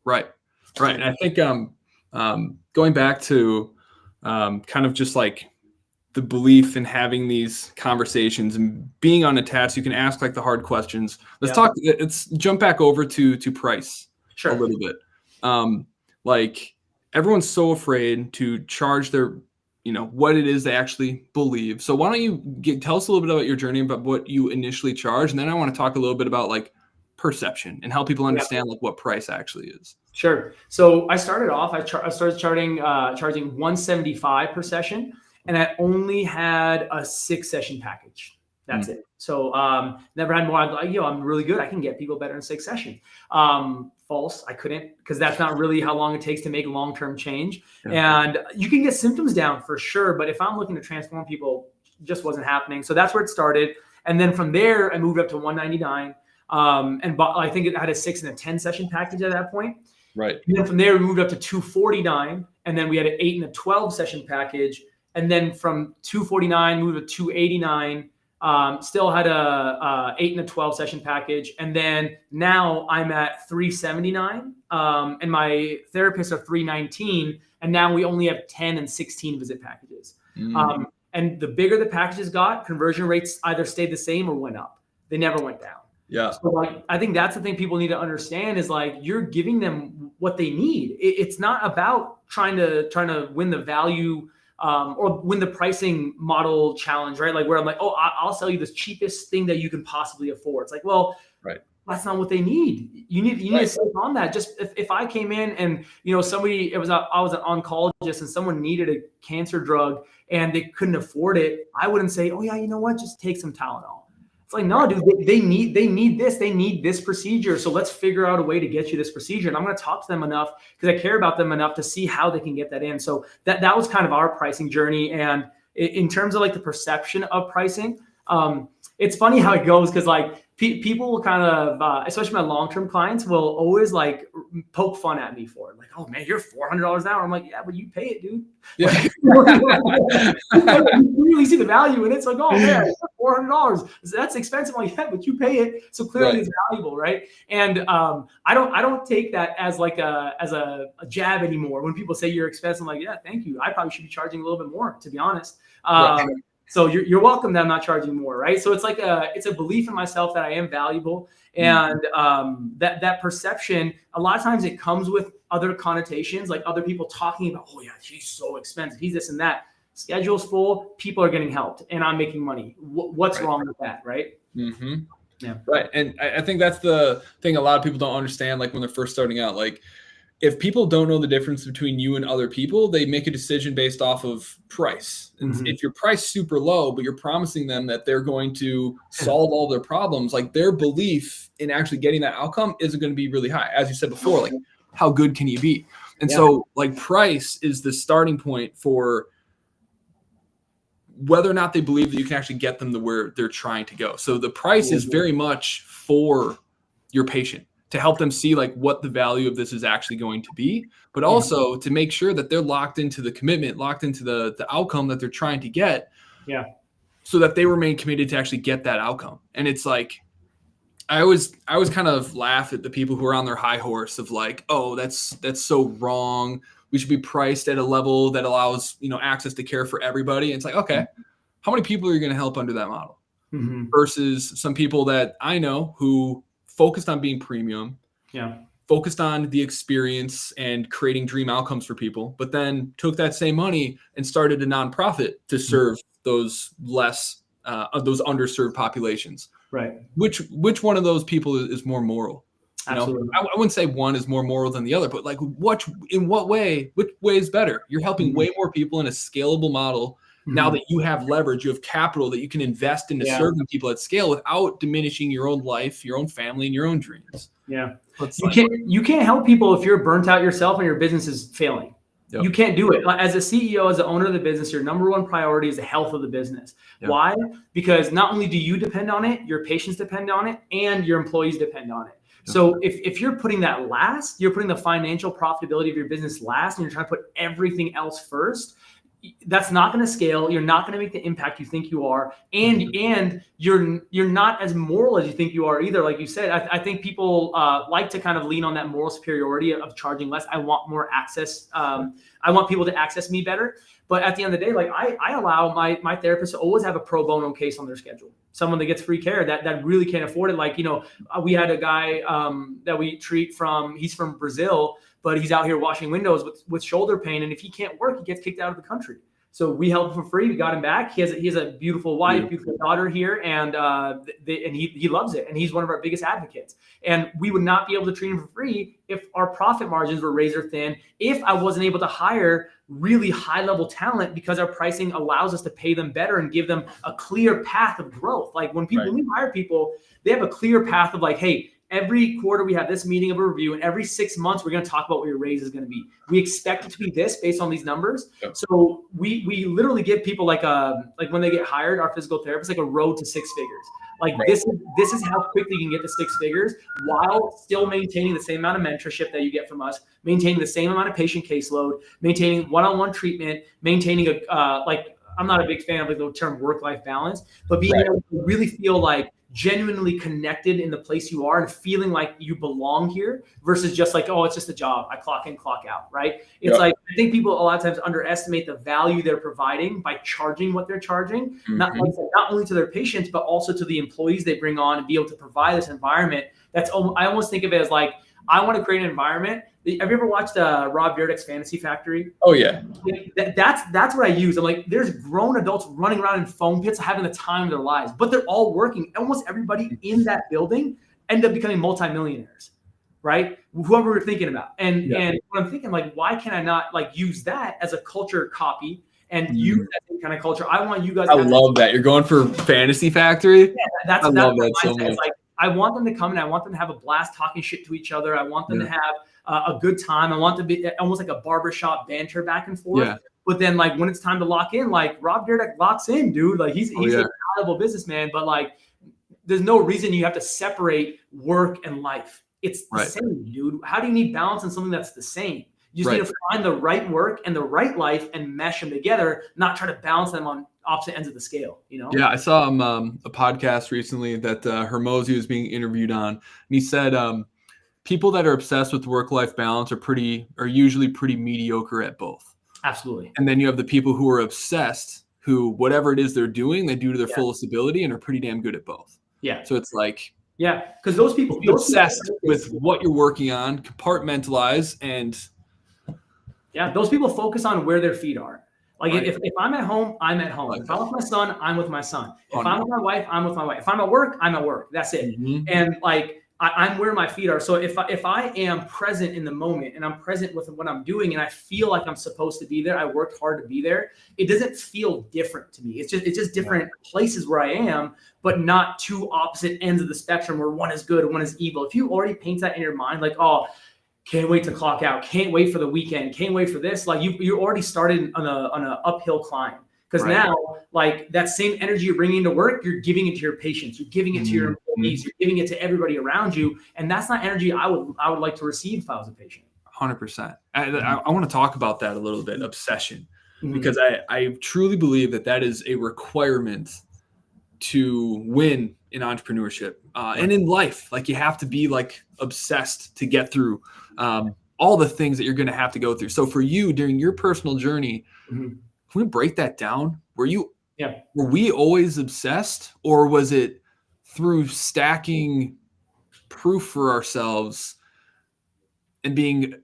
Right. And I think going back to kind of just like the belief in having these conversations and being unattached, you can ask like the hard questions. Let's jump back over to price a little bit. Like everyone's so afraid to charge their, what it is they actually believe. So why don't you tell us a little bit about your journey, about what you initially charged. And then I want to talk a little bit about like perception and how people understand like what price actually is. Sure. So I started off, I started charging $175 per session, and I only had a 6-session package. That's it. So never had more. I'm like, I'm really good. I can get people better in 6 sessions. False. I couldn't, because that's not really how long it takes to make long-term change. Yeah. And you can get symptoms down for sure. But if I'm looking to transform people, it just wasn't happening. So that's where it started. And then from there, I moved up to $199. I think it had a 6 and a 10 session package at that point. Right. And then from there, we moved up to $249, and then we had an 8 and a 12 session package. And then from $249, moved to $289. Still had a 8 and a 12 session package. And then now I'm at $379, and my therapists are $319. And now we only have 10 and 16 visit packages. And the bigger the packages got, conversion rates either stayed the same or went up. They never went down. Yeah. So like, I think that's the thing people need to understand is like, you're giving them what they need. It's not about trying to win the value or win the pricing model challenge, right? Like where I'm like, oh, I'll sell you the cheapest thing that you can possibly afford. It's like, well, that's not what they need. You need to stay on that. Just if I came in and, you know, I was an oncologist and someone needed a cancer drug and they couldn't afford it, I wouldn't say, oh yeah, you know what, just take some Tylenol. It's like, no, dude, they need this procedure. So let's figure out a way to get you this procedure. And I'm going to talk to them enough because I care about them enough to see how they can get that in. So that was kind of our pricing journey. And in terms of like the perception of pricing, it's funny how it goes because like people will kind of, especially my long-term clients, will always like poke fun at me for it. Like, oh man, you're $400 an hour. I'm like, yeah, but you pay it, dude. Yeah. You really see the value in it. It's like, oh man, $400. That's expensive. I'm like, yeah, but you pay it. So clearly it's valuable, right? And I don't take that as like a jab anymore. When people say you're expensive, I'm like, yeah, thank you. I probably should be charging a little bit more, to be honest. So you're welcome that I'm not charging more, right? So it's like it's a belief in myself that I am valuable, and that perception. A lot of times it comes with other connotations, like other people talking about, oh yeah, he's so expensive, he's this and that. Schedule's full, people are getting helped, and I'm making money. What's wrong with that, right? Mm-hmm. Yeah, right. And I think that's the thing a lot of people don't understand. Like when they're first starting out, like, if people don't know the difference between you and other people, they make a decision based off of price. And if your price super low, but you're promising them that they're going to solve all their problems, like their belief in actually getting that outcome isn't going to be really high. As you said before, like how good can you be? And so like price is the starting point for whether or not they believe that you can actually get them to where they're trying to go. So the price is very much for your patient, to help them see like what the value of this is actually going to be, but also to make sure that they're locked into the commitment, locked into the outcome that they're trying to get. Yeah. So that they remain committed to actually get that outcome. And it's like, I always kind of laugh at the people who are on their high horse of like, oh, that's so wrong. We should be priced at a level that allows, you know, access to care for everybody. And it's like, okay, how many people are you going to help under that model? Versus some people that I know who focused on being premium, focused on the experience and creating dream outcomes for people, but then took that same money and started a nonprofit to serve those less of those underserved populations. Right. Which one of those people is more moral? You know, I wouldn't say one is more moral than the other, but like which way is better? You're helping way more people in a scalable model. Now that you have leverage, you have capital that you can invest into serving people at scale without diminishing your own life, your own family, and your own dreams. Yeah. You can't help people if you're burnt out yourself and your business is failing. You can't do it. As a CEO, as the owner of the business, your number one priority is the health of the business. Why? Because not only do you depend on it, your patients depend on it, and your employees depend on it. So if you're putting that last, you're putting the financial profitability of your business last, and you're trying to put everything else first, that's not going to scale. You're not going to make the impact you think you are. And you're not as moral as you think you are either. Like you said, I think people like to kind of lean on that moral superiority of charging less. I want more access. I want people to access me better. But at the end of the day, like I allow my therapist to always have a pro bono case on their schedule. Someone that gets free care that really can't afford it. Like, you know, we had a guy that we treat he's from Brazil, but he's out here washing windows with shoulder pain. And if he can't work, he gets kicked out of the country. So we helped him for free. We got him back. He has a beautiful wife, beautiful daughter here, and he loves it. And he's one of our biggest advocates. And we would not be able to treat him for free if our profit margins were razor thin, if I wasn't able to hire really high level talent, because our pricing allows us to pay them better and give them a clear path of growth. Like when we hire people, they have a clear path of like, hey, every quarter we have this meeting of a review, and every 6 months we're going to talk about what your raise is going to be. We expect it to be this based on these numbers. Yep. So we literally give people like when they get hired, our physical therapist, like a road to 6 figures. Like this is how quickly you can get to 6 figures while still maintaining the same amount of mentorship that you get from us, maintaining the same amount of patient caseload, maintaining one-on-one treatment, maintaining I'm not a big fan of like the term work-life balance, but being able to really feel like genuinely connected in the place you are and feeling like you belong here versus just like, oh, it's just a job. I clock in, clock out, right? It's like, I think people a lot of times underestimate the value they're providing by charging what they're charging, not only to their patients, but also to the employees they bring on and be able to provide this environment. I almost think of it as like, I want to create an environment. Have you ever watched Rob Dyrdek's Fantasy Factory? Oh yeah. That's what I use. I'm like, there's grown adults running around in foam pits having the time of their lives, but they're all working. Almost everybody in that building end up becoming multimillionaires, right? Whoever we're thinking about. And what I'm thinking, like, why can I not like use that as a culture copy and use that same kind of culture? I want you guys. I love that. You're going for Fantasy Factory. Yeah, I love that so much. Like, I want them to come and I want them to have a blast talking shit to each other. I want them to have a good time. I want to be almost like a barbershop banter back and forth. Yeah. But then like when it's time to lock in, like Rob Dyrdek locks in, dude. Like he's a valuable businessman, but like there's no reason you have to separate work and life. It's the same, dude. How do you need balance in something that's the same? You just need to find the right work and the right life and mesh them together, not try to balance them on opposite ends of the scale, you know? Yeah, I saw a podcast recently that Hermosi was being interviewed on, and he said people that are obsessed with work-life balance are usually pretty mediocre at both. Absolutely. And then you have the people who are obsessed, who whatever it is they're doing, they do to their fullest ability and are pretty damn good at both. Yeah. So it's like, because those people obsessed with what you're working on, compartmentalize, and those people focus on where their feet are. Like if I'm at home, I'm at home. If I'm with my son, I'm with my son. If I'm with my wife, I'm with my wife. If I'm at work, I'm at work. That's it. And like I'm where my feet are. So if I am present in the moment and I'm present with what I'm doing and I feel like I'm supposed to be there, I worked hard to be there. It doesn't feel different to me. It's just different places where I am, but not two opposite ends of the spectrum where one is good and one is evil. If you already paint that in your mind, like, oh, can't wait to clock out. Can't wait for the weekend. Can't wait for this. Like you already started on an uphill climb because now like that same energy you're bringing to work, you're giving it to your patients. You're giving it to your employees. You're giving it to everybody around you. And that's not energy I would like to receive if I was a patient. 100%. I want to talk about that a little bit. Obsession, because I truly believe that is a requirement to win in entrepreneurship and in life. Like you have to be like obsessed to get through all the things that you're going to have to go through. So for you during your personal journey, can we break that down? Were we always obsessed, or was it through stacking proof for ourselves and being,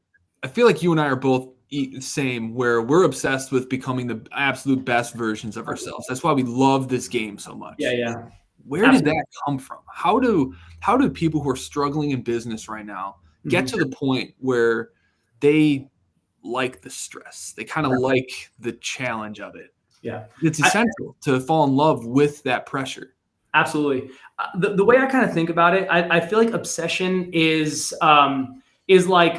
I feel like you and I are both the same, where we're obsessed with becoming the absolute best versions of ourselves. That's why we love this game so much. Yeah. Where did that come from? How do people who are struggling in business right now get to the point where they like the stress? They kind of like the challenge of it. Yeah. It's essential to fall in love with that pressure. Absolutely. The way I kind of think about it, I feel like obsession is like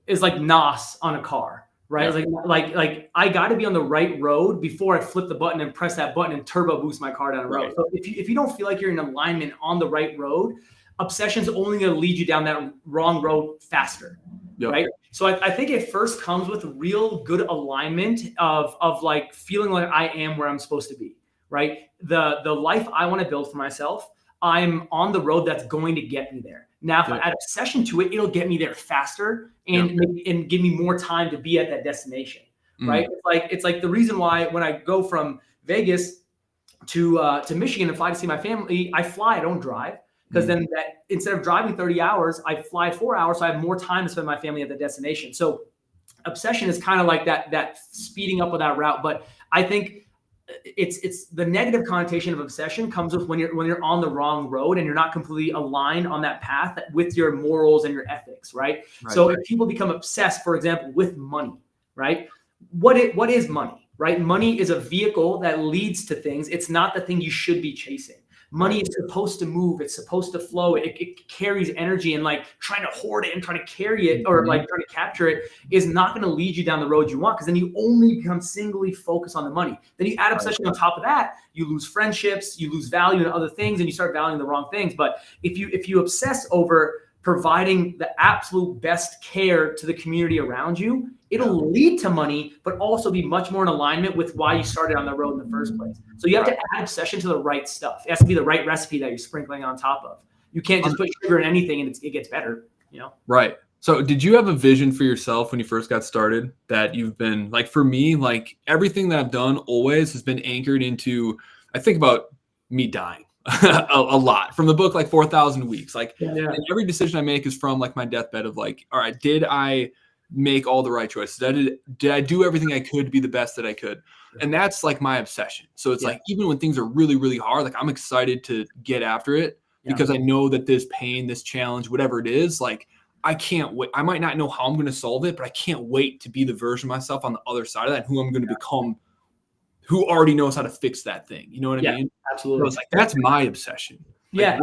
NOS on a car, right? Yeah. Like I got to be on the right road before I flip the button and press that button and turbo boost my car down the road. Right. So if you don't feel like you're in alignment on the right road, obsession's only going to lead you down that wrong road faster. Yep. Right. So I think it first comes with real good alignment of like feeling like I am where I'm supposed to be. Right. The life I want to build for myself, I'm on the road that's going to get me there. Now, if I add obsession to it, it'll get me there faster and give me more time to be at that destination. Right. It's like the reason why when I go from Vegas to Michigan and fly to see my family, I fly, I don't drive. Because then instead of driving 30 hours, I fly 4 hours. So I have more time to spend with my family at the destination. So obsession is kind of like that speeding up of that route. But I think it's the negative connotation of obsession comes with when you're on the wrong road and you're not completely aligned on that path with your morals and your ethics, right? So if people become obsessed, for example, with money, right? What is money, right? Money is a vehicle that leads to things. It's not the thing you should be chasing. Money is supposed to move. It's supposed to flow. It carries energy, and like trying to hoard it and trying to carry it or like trying to capture it is not going to lead you down the road you want, because then you only become singly focused on the money. Then you add obsession on top of that, you lose friendships, you lose value in other things, and you start valuing the wrong things. But if you obsess over providing the absolute best care to the community around you, it'll lead to money, but also be much more in alignment with why you started on the road in the first place. So you have to add obsession to the right stuff. It has to be the right recipe that you're sprinkling on top of. You can't just put sugar in anything and it gets better, you know? Right. So did you have a vision for yourself when you first got started that you've been like, for me, like everything that I've done always has been anchored into, I think about me dying a lot from the book, like 4,000 Weeks. Like and every decision I make is from like my deathbed of like, all right, did I make all the right choices? Did I do everything I could to be the best that I could? And that's like my obsession. So it's like, even when things are really, really hard, like I'm excited to get after it because I know that this pain, this challenge, whatever it is, like I can't wait. I might not know how I'm going to solve it, but I can't wait to be the version of myself on the other side of that, who I'm going to become, who already knows how to fix that thing. You know what I mean? Absolutely. So it's like, that's my obsession. Like,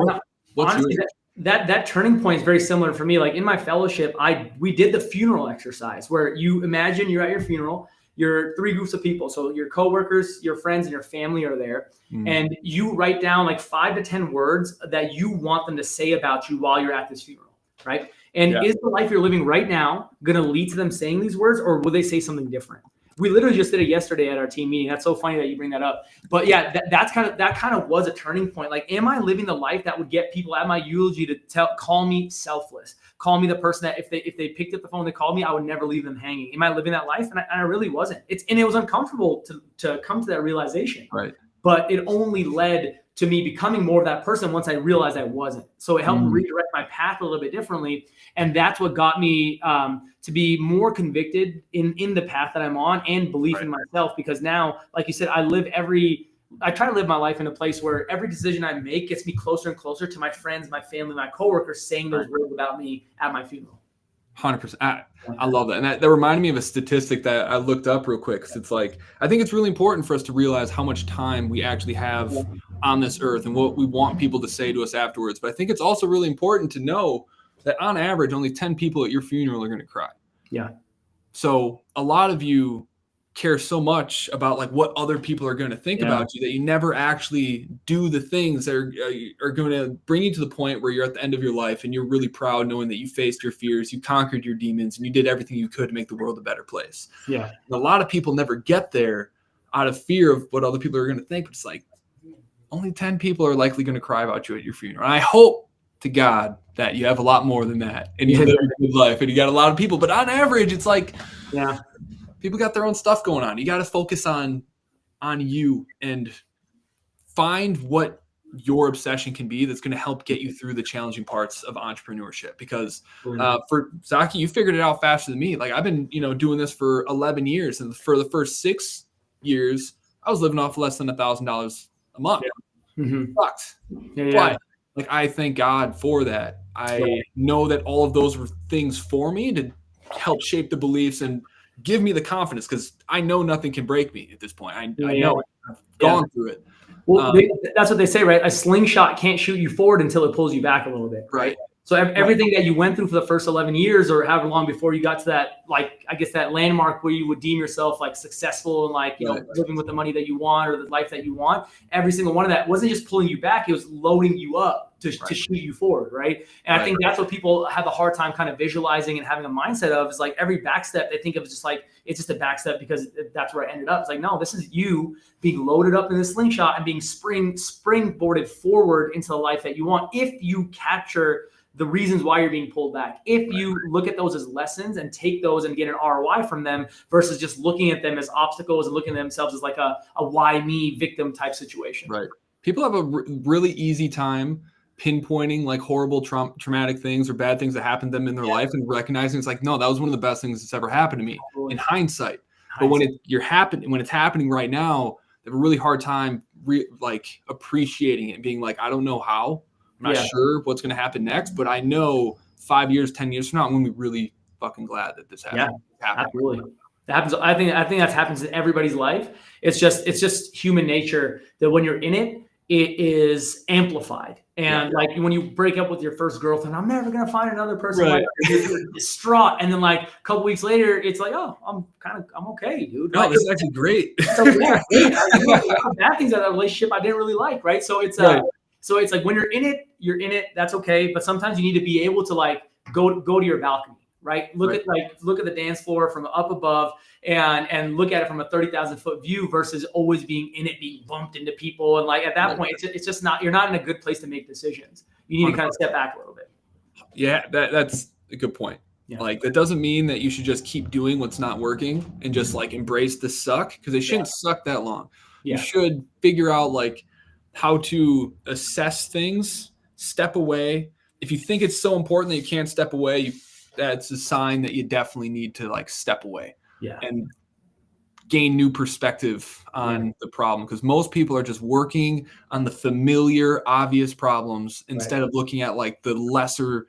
what's honestly, yours? That turning point is very similar for me. Like in my fellowship, we did the funeral exercise where you imagine you're at your funeral, you're 3 groups of people. So your coworkers, your friends, and your family are there. And you write down like 5 to 10 words that you want them to say about you while you're at this funeral, right? And is the life you're living right now going to lead to them saying these words, or will they say something different? We literally just did it yesterday at our team meeting. That's so funny that you bring that up. But yeah, that kind of was a turning point. Like, am I living the life that would get people at my eulogy to call me selfless? Call me the person that if they picked up the phone, they called me, I would never leave them hanging. Am I living that life? And I really wasn't. It was uncomfortable to come to that realization. Right. But it only led to me becoming more of that person once I realized I wasn't. So it helped redirect my path a little bit differently. And that's what got me to be more convicted in the path that I'm on and belief in myself. Because now, like you said, I try to live my life in a place where every decision I make gets me closer and closer to my friends, my family, my coworkers saying those words about me at my funeral. 100%. I love that. And that reminded me of a statistic that I looked up real quick. Cause it's like, I think it's really important for us to realize how much time we actually have on this earth and what we want people to say to us afterwards. But I think it's also really important to know that on average, only 10 people at your funeral are going to cry. Yeah. So a lot of you care so much about like what other people are going to think about you that you never actually do the things that are going to bring you to the point where you're at the end of your life and you're really proud knowing that you faced your fears, you conquered your demons, and you did everything you could to make the world a better place. Yeah. And a lot of people never get there out of fear of what other people are going to think. But it's like only 10 people are likely going to cry about you at your funeral. And I hope to God that you have a lot more than that and you live a good life and you got a lot of people. But on average, it's like, people got their own stuff going on. You got to focus on you and find what your obsession can be that's going to help get you through the challenging parts of entrepreneurship. Because for Zaki, you figured it out faster than me. Like I've been, doing this for 11 years. And for the first 6 years, I was living off less than $1,000 a month. Sucked. But like, I thank God for that. I know that all of those were things for me to help shape the beliefs and give me the confidence, because I know nothing can break me at this point. I know it. I've gone through it. Well, that's what they say, right? A slingshot can't shoot you forward until it pulls you back a little bit. Right. So everything that you went through for the first 11 years or however long before you got to that, like, I guess that landmark where you would deem yourself like successful and like, living with the money that you want or the life that you want, every single one of that wasn't just pulling you back. It was loading you up to shoot you forward. Right. And I think that's what people have a hard time kind of visualizing and having a mindset of, is like every back step they think of is just like, it's just a back step because that's where I ended up. It's like, no, this is you being loaded up in the slingshot and being springboarded forward into the life that you want. If you capture the reasons why you're being pulled back, if you look at those as lessons and take those and get an ROI from them versus just looking at them as obstacles and looking at themselves as like a why me victim type situation. Right. People have a really easy time pinpointing like horrible traumatic things or bad things that happened to them in their life and recognizing it's like, no, that was one of the best things that's ever happened to me in hindsight. But when it's happening right now, they have a really hard time appreciating it and being like, I don't know how. I'm not sure what's going to happen next, but I know 5 years, 10 years from now, I'm going to be really fucking glad that this happened. Yeah, absolutely. That happens. I think that happens in everybody's life. It's just human nature that when you're in it, it is amplified. And like when you break up with your first girlfriend, I'm never going to find another person like you're distraught. And then like a couple weeks later, it's like, oh, I'm okay, dude. No, this is actually great. So bad things about that relationship I didn't really like. Right. So it's So it's like when you're in it, that's okay. But sometimes you need to be able to like go to your balcony, right? Look at the dance floor from up above and look at it from a 30,000 foot view versus always being in it, being bumped into people. And like at that point, it's just not, you're not in a good place to make decisions. You need to kind of step back a little bit. Yeah, that's a good point. Yeah. Like that doesn't mean that you should just keep doing what's not working and just like embrace the suck, because they shouldn't suck that long. You should figure out like how to assess things, step away. If you think it's so important that you can't step away, that's a sign that you definitely need to like step away and gain new perspective on the problem. Because most people are just working on the familiar, obvious problems instead of looking at like the lesser,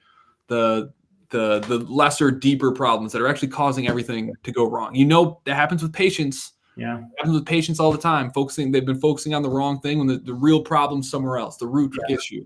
the lesser, deeper problems that are actually causing everything to go wrong. You know, that happens with patients. Yeah, it happens with patients all the time. They've been focusing on the wrong thing when the real problem's somewhere else, the root issue.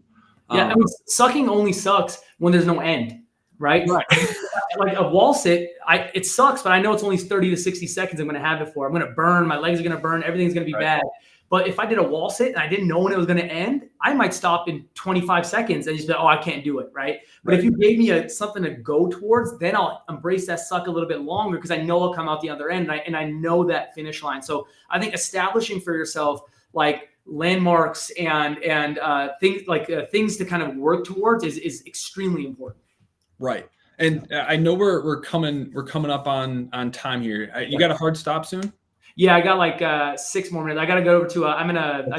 I mean, sucking only sucks when there's no end, right? Like a wall sit, it sucks, but I know it's only 30 to 60 seconds I'm going to have it for. I'm going to burn. My legs are going to burn. Everything's going to be bad. But if I did a wall sit and I didn't know when it was going to end, I might stop in 25 seconds and just be like, oh, I can't do it, right? But if you gave me something to go towards, then I'll embrace that suck a little bit longer because I know I'll come out the other end and I know that finish line. So I think establishing for yourself like landmarks and things to kind of work towards is extremely important. Right. And I know we're coming up on time here. You got a hard stop soon? Yeah, I got like 6 more minutes. I got to go over to I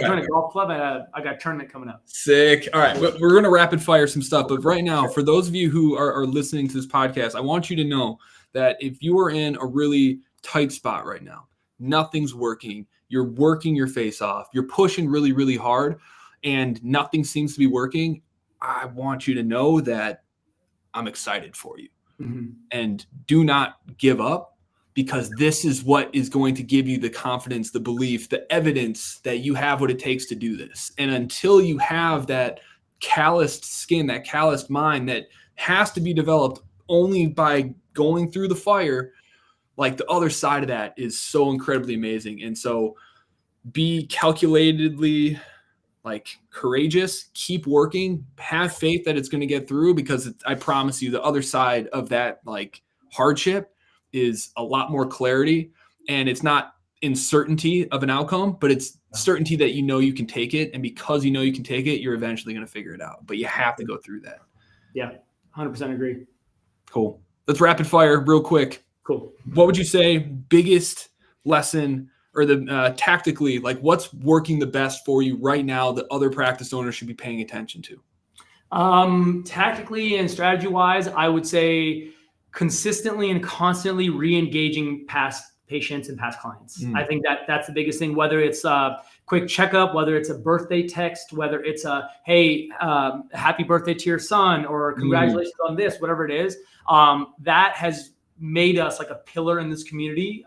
joined a golf club and I got a tournament coming up. Sick. All right, we're going to rapid fire some stuff. But right now, for those of you who are listening to this podcast, I want you to know that if you are in a really tight spot right now, nothing's working, you're working your face off, you're pushing really, really hard, and nothing seems to be working, I want you to know that I'm excited for you. Mm-hmm. And do not give up. Because this is what is going to give you the confidence, the belief, the evidence that you have what it takes to do this. And until you have that calloused skin, that calloused mind that has to be developed only by going through the fire, like the other side of that is so incredibly amazing. And so be calculatedly like courageous, keep working, have faith that it's going to get through, because I promise you the other side of that like hardship is a lot more clarity, and it's not uncertainty of an outcome, but it's certainty that you know you can take it. And because you know you can take it, you're eventually going to figure it out, but you have to go through that. Yeah. 100% agree. Cool. Let's rapid fire real quick. Cool. What would you say biggest lesson or the tactically, like what's working the best for you right now that other practice owners should be paying attention to? Tactically and strategy wise, I would say consistently and constantly re-engaging past patients and past clients. I think that's the biggest thing, whether it's a quick checkup, whether it's a birthday text, whether it's a, hey, happy birthday to your son, or congratulations on this, whatever it is. That has made us like a pillar in this community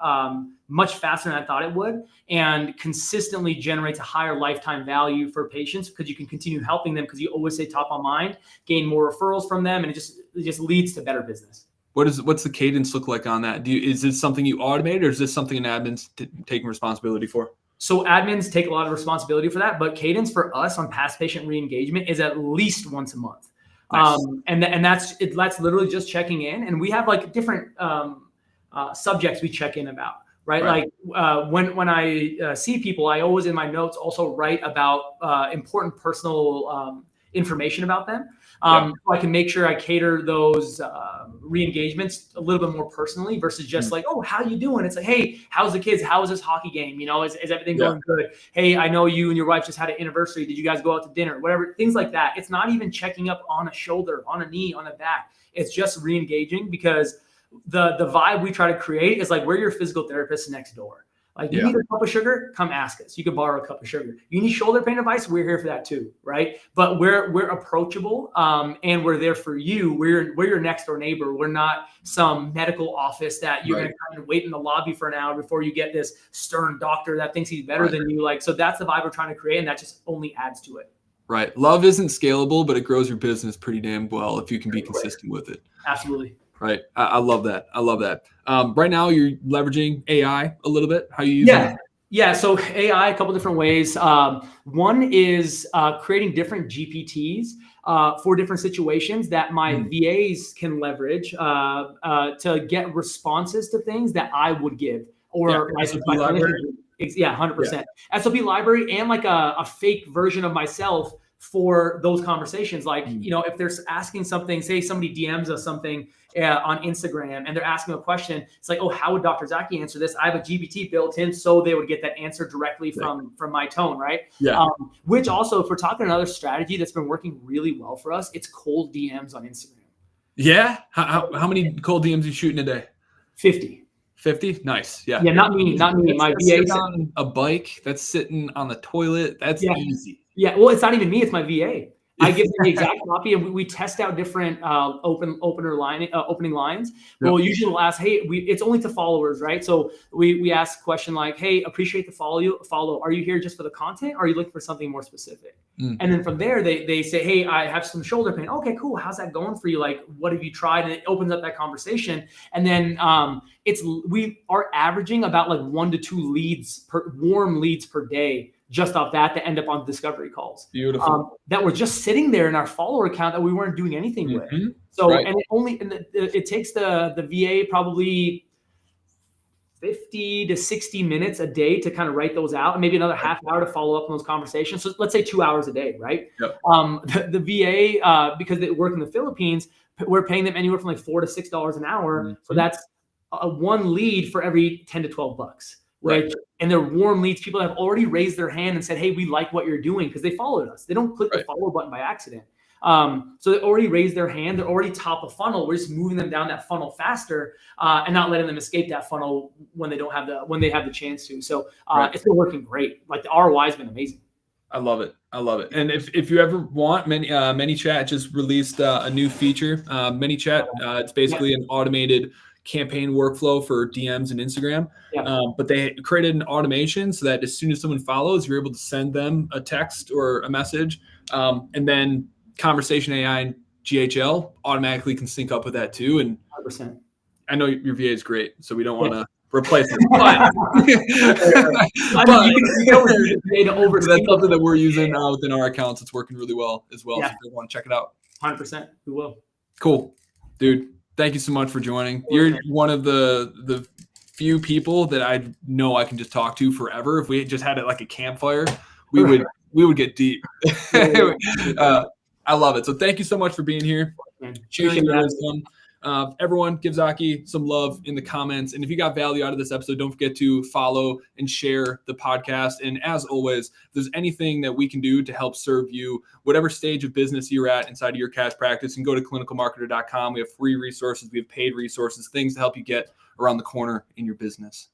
much faster than I thought it would, and consistently generates a higher lifetime value for patients because you can continue helping them because you always say top of mind, gain more referrals from them, and it just leads to better business. What's the cadence look like on that? Is this something you automate, or is this something an admin's taking responsibility for? So admins take a lot of responsibility for that, but cadence for us on past patient re-engagement is at least once a month. Nice. And that's literally just checking in, and we have like different subjects we check in about, right? Like when I see people, I always in my notes also write about important personal information about them. So I can make sure I cater those re-engagements a little bit more personally versus just like, oh, how you doing? It's like, hey, how's the kids? How was this hockey game? You know, is everything going good? Hey, I know you and your wife just had an anniversary. Did you guys go out to dinner? Whatever, things like that. It's not even checking up on a shoulder, on a knee, on a back. It's just re-engaging, because the vibe we try to create is like, we're your physical therapist next door. Like, you need a cup of sugar, come ask us. You can borrow a cup of sugar. You need shoulder pain advice, we're here for that too, right? But we're approachable, and we're there for you. We're your next door neighbor. We're not some medical office that you're going to kind of wait in the lobby for an hour before you get this stern doctor that thinks he's better than you. Like, so that's the vibe we're trying to create, and that just only adds to it. Right. Love isn't scalable, but it grows your business pretty damn well if you can be consistent with it. Absolutely. Right. I love that. Right now you're leveraging AI a little bit. How you using it? Yeah, so AI, a couple different ways. One is creating different GPTs for different situations that my VAs can leverage to get responses to things that I would give, or SOP my library. Yeah, 100%. SOP library, and like a fake version of myself for those conversations. Like, if they're asking something, say somebody DMs us something on Instagram and they're asking a question, it's like, oh, how would Dr. Zaki answer this? I have a GPT built in, so they would get that answer directly from my tone, right? Yeah. Which also, if we're talking another strategy that's been working really well for us, it's cold DMs on Instagram. Yeah. How many cold DMs you shooting a day? 50. 50? Nice. Yeah. Yeah, not me. My VA on a bike that's sitting on the toilet. That's easy. Yeah. Well, it's not even me. It's my VA. I give them the exact copy, and we test out different opening lines. Well, usually we'll ask, hey, it's only to followers, right? So we ask a question like, hey, appreciate the follow. Are you here just for the content, or are you looking for something more specific? And then from there, they say, hey, I have some shoulder pain. Okay, cool. How's that going for you? Like, what have you tried? And it opens up that conversation. And then we are averaging about like 1 to 2 warm leads per day, just off that end up on discovery calls. Beautiful. That were just sitting there in our follower account that we weren't doing anything with. So, and it takes the VA probably 50 to 60 minutes a day to kind of write those out, and maybe another half hour to follow up on those conversations. So let's say 2 hours a day, right? The VA, because they work in the Philippines, we're paying them anywhere from like $4 to $6 an hour. So that's one lead for every 10 to 12 bucks. Right. And they're warm leads. People have already raised their hand and said, hey, we like what you're doing, because they followed us. They don't click the follow button by accident. So they already raised their hand. They're already top of funnel. We're just moving them down that funnel faster and not letting them escape that funnel when they have the chance to. So it's been working great. Like, the ROI has been amazing. I love it. And if you ever want, ManyChat just released a new feature. ManyChat, it's basically an automated campaign workflow for DMs and Instagram. But they created an automation so that as soon as someone follows, you're able to send them a text or a message. And then Conversation AI and GHL automatically can sync up with that too. And 100%. I know your VA is great, so we don't want to replace it. But that's something that we're using within our accounts. It's working really well as well. So if you want to check it out. 100%. We will. Cool. Dude, thank you so much for joining. You're one of the few people that I know I can just talk to forever. If we just had it like a campfire, we would get deep. I love it. So thank you so much for being here. Sharing your wisdom. Everyone, give Zaki some love in the comments. And if you got value out of this episode, don't forget to follow and share the podcast. And as always, if there's anything that we can do to help serve you, whatever stage of business you're at inside of your cash practice, and go to clinicalmarketer.com. We have free resources. We have paid resources, things to help you get around the corner in your business.